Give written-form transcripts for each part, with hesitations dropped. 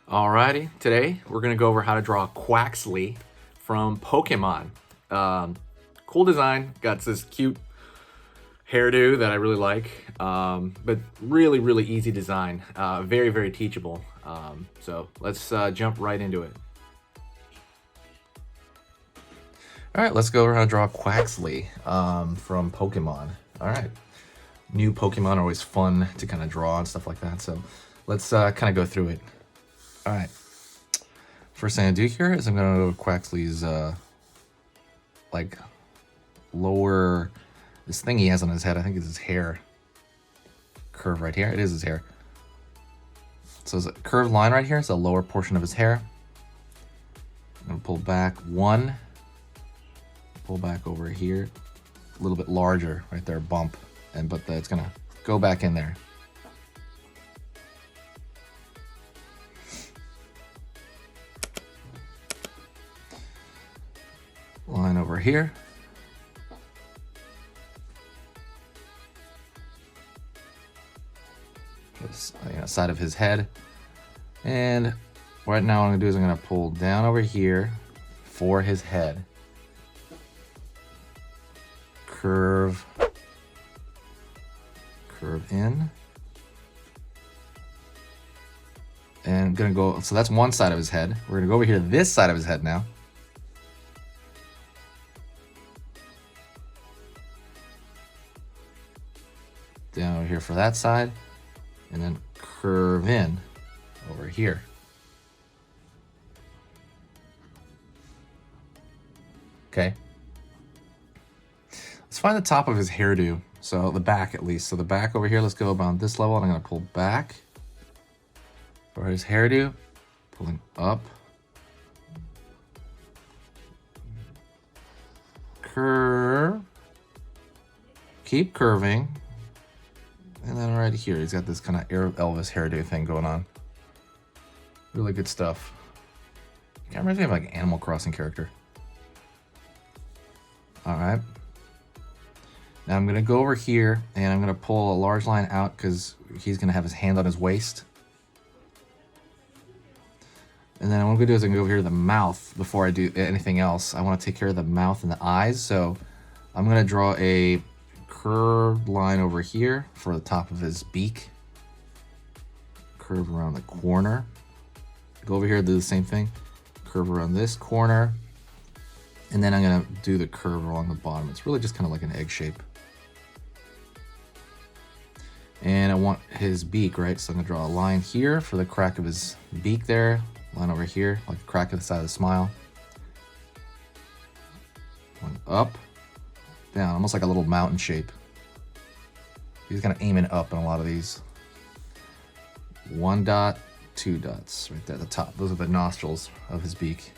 Alrighty, today we're gonna go over how to draw Quaxly from Pokemon. Cool design, got this cute hairdo that I really like, but really easy design, very teachable. So let's jump right into it. Alright, let's go over how to draw Quaxly from Pokemon. Alright, new Pokemon are always fun to kind of draw and stuff like that, so let's kind of go through it. Alright, first thing I do here is I'm going to go to Quaxly's, like, lower, this thing he has on his head, I think it's his hair curve right here. It is his hair. So there's a curved line right here. It's the lower portion of his hair. I'm going to pull back one, pull back over here, a little bit larger right there, bump, but it's going to go back in there. Line over here. Side of his head. And right now what I'm going to do is I'm going to pull down over here for his head. Curve in. And I'm going to go, so that's one side of his head. We're going to go over here to this side of his head now. Down over here for that side, and then curve in over here. Okay. Let's find the top of his hairdo. So the back at least. So the back over here, let's go about this level, and I'm going to pull back for his hairdo, pulling up. Curve. Keep curving. And then right here, he's got this kind of Elvis hairdo thing going on. Really good stuff. Kind of reminds me of like an Animal Crossing character. All right. Now I'm going to go over here and I'm going to pull a large line out because he's going to have his hand on his waist. And then what I'm going to do is I'm going to go over here to the mouth before I do anything else. I want to take care of the mouth and the eyes. So I'm going to draw a curved line over here for the top of his beak. Curve around the corner. Go over here, do the same thing. Curve around this corner. And then I'm going to do the curve along the bottom. It's really just kind of like an egg shape. And I want his beak, right? So I'm going to draw a line here for the crack of his beak there. Line over here, like the crack of the side of the smile. One up. Down, almost like a little mountain shape. He's kind of aiming up in a lot of these. One dot, two dots right there at the top. Those are the nostrils of his beak.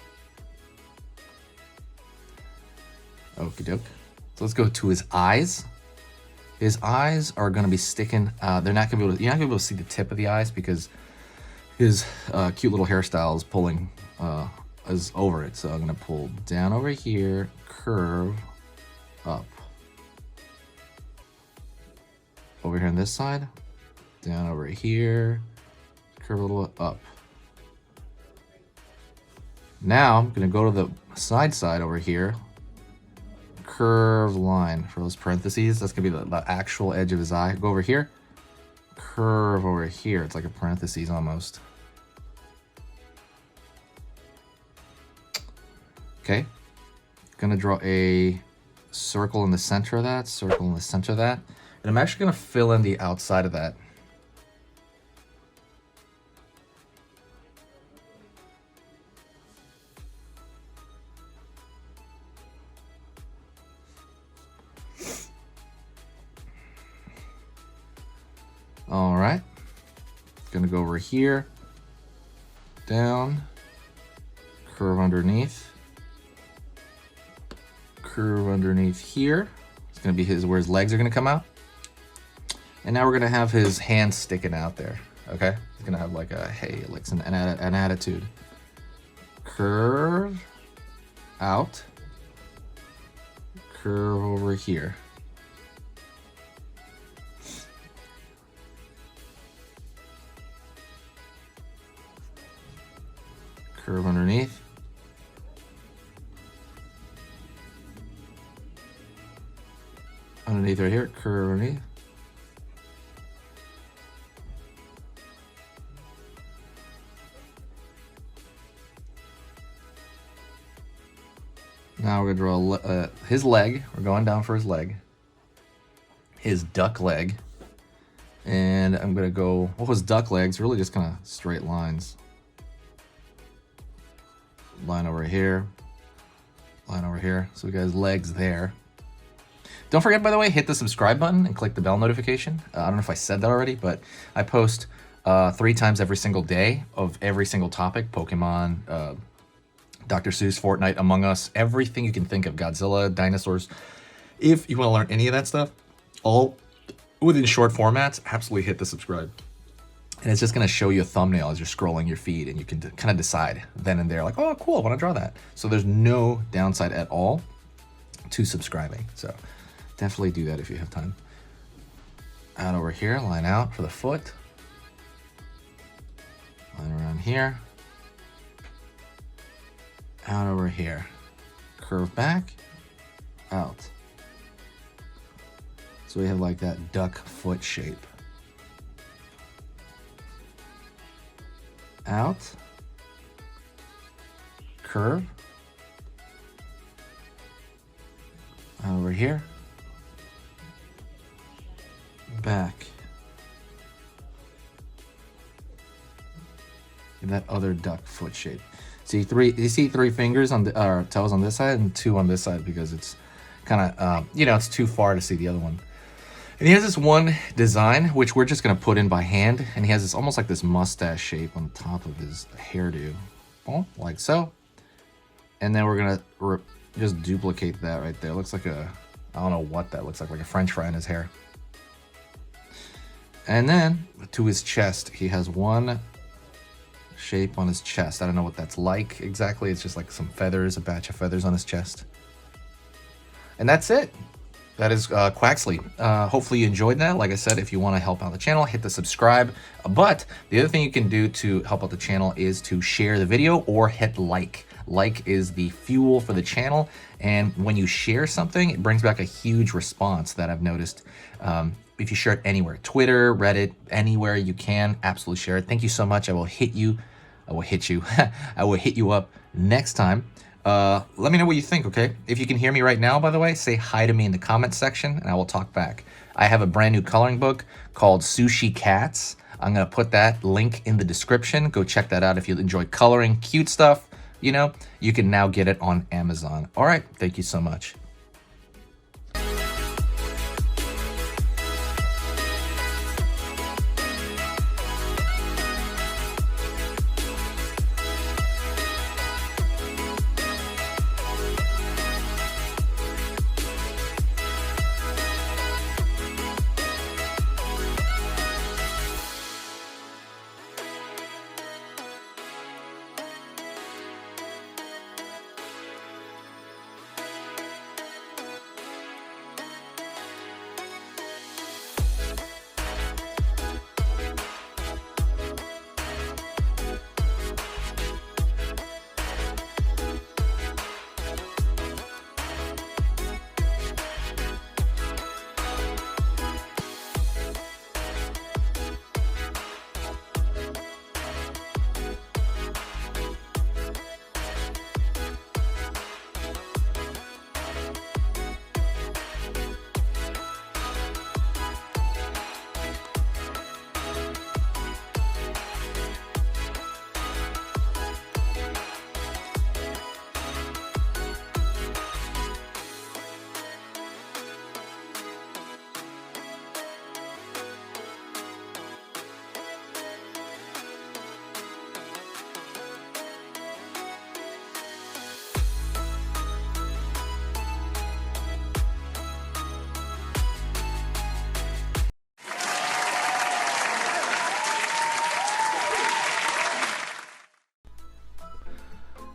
Okie doke. So let's go to his eyes. His eyes are going to be sticking. They're not going to be able to. You're not going to be able to see the tip of the eyes because his cute little hairstyle is pulling is over it. So I'm going to pull down over here, curve up. Over here on this side, down over here, curve a little bit up. Now I'm going to go to the side over here, curve line for those parentheses. That's going to be the actual edge of his eye. Go over here, curve over here. It's like a parentheses almost. Okay, going to draw a circle in the center of that, circle in the center of that. And I'm actually going to fill in the outside of that. All right. Going to go over here, down, curve underneath, curve underneath here. It's going to be where his legs are going to come out. And now we're going to have his hands sticking out there, okay? He's going to have like a, hey, like an attitude. Curve out, curve over here. curve underneath. Underneath right here, curve underneath. Now we're gonna draw his leg. We're going down for his leg. His duck leg. And I'm gonna go, well, his duck legs, really just kind of straight lines. Line over here. Line over here. So we got his legs there. Don't forget, by the way, hit the subscribe button and click the bell notification. I don't know if I said that already, but I post 3 times every single day of every single topic. Pokemon, Dr. Seuss, Fortnite, Among Us, everything you can think of. Godzilla, dinosaurs. If you want to learn any of that stuff, all within short formats, absolutely hit the subscribe. And it's just going to show you a thumbnail as you're scrolling your feed, and you can kind of decide then and there, like, oh, cool, I want to draw that. So there's no downside at all to subscribing. So definitely do that if you have time. Out over here, line out for the foot. Line around here. Out over here. Curve back. Out. So we have like that duck foot shape. Out. Curve. Over here. Back. And that other duck foot shape. See you see 3 fingers on the toes on this side and 2 on this side because it's kind of it's too far to see the other one. And he has this one design which we're just gonna put in by hand, and he has this almost like this mustache shape on top of his hairdo, like so. And then we're gonna just duplicate that right there. It looks like I don't know what that looks like a French fry in his hair. And then to his chest, he has one shape on his chest. I don't know what that's like exactly. It's just like some feathers, a batch of feathers on his chest. And that's it. That is Quaxly. Hopefully you enjoyed that. Like I said, if you want to help out the channel, hit the subscribe. But the other thing you can do to help out the channel is to share the video or hit like. Like is the fuel for the channel. And when you share something, it brings back a huge response that I've noticed. If you share it anywhere, Twitter, Reddit, anywhere you can, absolutely share it. Thank you so much. I will hit you. I will hit you up next time. Let me know what you think, okay? If you can hear me right now, by the way, say hi to me in the comments section and I will talk back. I have a brand new coloring book called Sushi Cats. I'm gonna put that link in the description. Go check that out if you enjoy coloring cute stuff. You can now get it on Amazon. All right, thank you so much.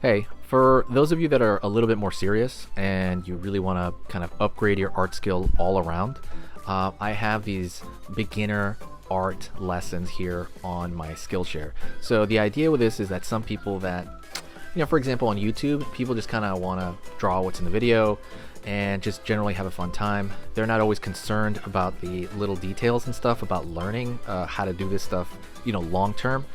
Hey, for those of you that are a little bit more serious and you really want to kind of upgrade your art skill all around, I have these beginner art lessons here on my Skillshare. So the idea with this is that some people that, for example, on YouTube, people just kind of want to draw what's in the video and just generally have a fun time. They're not always concerned about the little details and stuff about learning how to do this stuff, long term.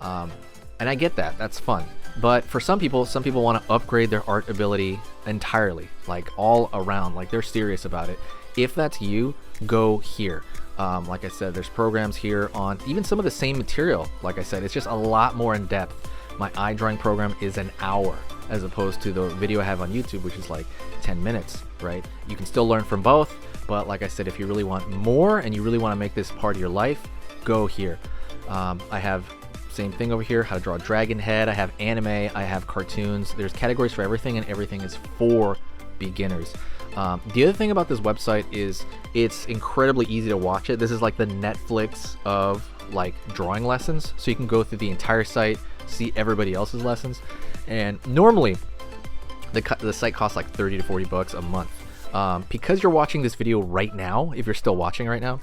And I get that, that's fun. But for some people want to upgrade their art ability entirely, like all around, like they're serious about it. If that's you, go here. Like I said, there's programs here on even some of the same material. Like I said, it's just a lot more in depth. My eye drawing program is an hour as opposed to the video I have on YouTube, which is like 10 minutes, right? You can still learn from both, but like I said, if you really want more and you really want to make this part of your life, go here. I have same thing over here, how to draw a dragon head. I have anime, I have cartoons. There's categories for everything, and everything is for beginners. The other thing about this website is it's incredibly easy to watch it. This is like the Netflix of like drawing lessons. So you can go through the entire site, see everybody else's lessons. And normally the site costs like 30 to 40 bucks a month. Because you're watching this video right now, if you're still watching right now,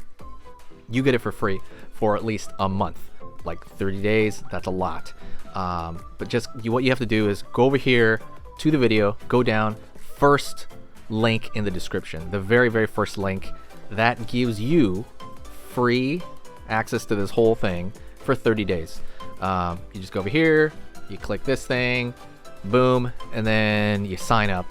you get it for free for at least a month. Like 30 days, that's a lot. But just what you have to do is go over here to the video, go down, first link in the description, the very, very first link. That gives you free access to this whole thing for 30 days. You just go over here, you click this thing, boom, and then you sign up.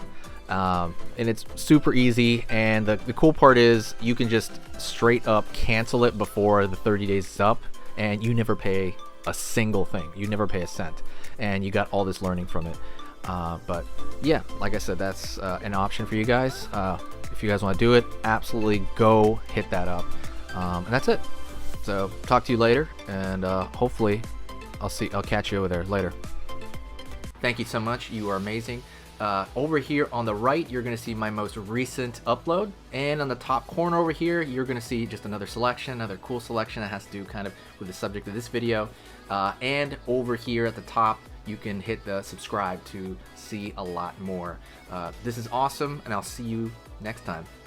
And it's super easy, and the cool part is you can just straight up cancel it before the 30 days is up, and you never pay a single thing. You never pay a cent, and you got all this learning from it. But yeah, like I said, that's an option for you guys. If you guys want to do it, absolutely go hit that up. And that's it. So talk to you later, and hopefully I'll catch you over there later. Thank you so much. You are amazing. Over here on the right, you're going to see my most recent upload, and on the top corner over here, you're going to see just another selection, another cool selection that has to do kind of with the subject of this video. And over here at the top, you can hit the subscribe to see a lot more. This is awesome, and I'll see you next time.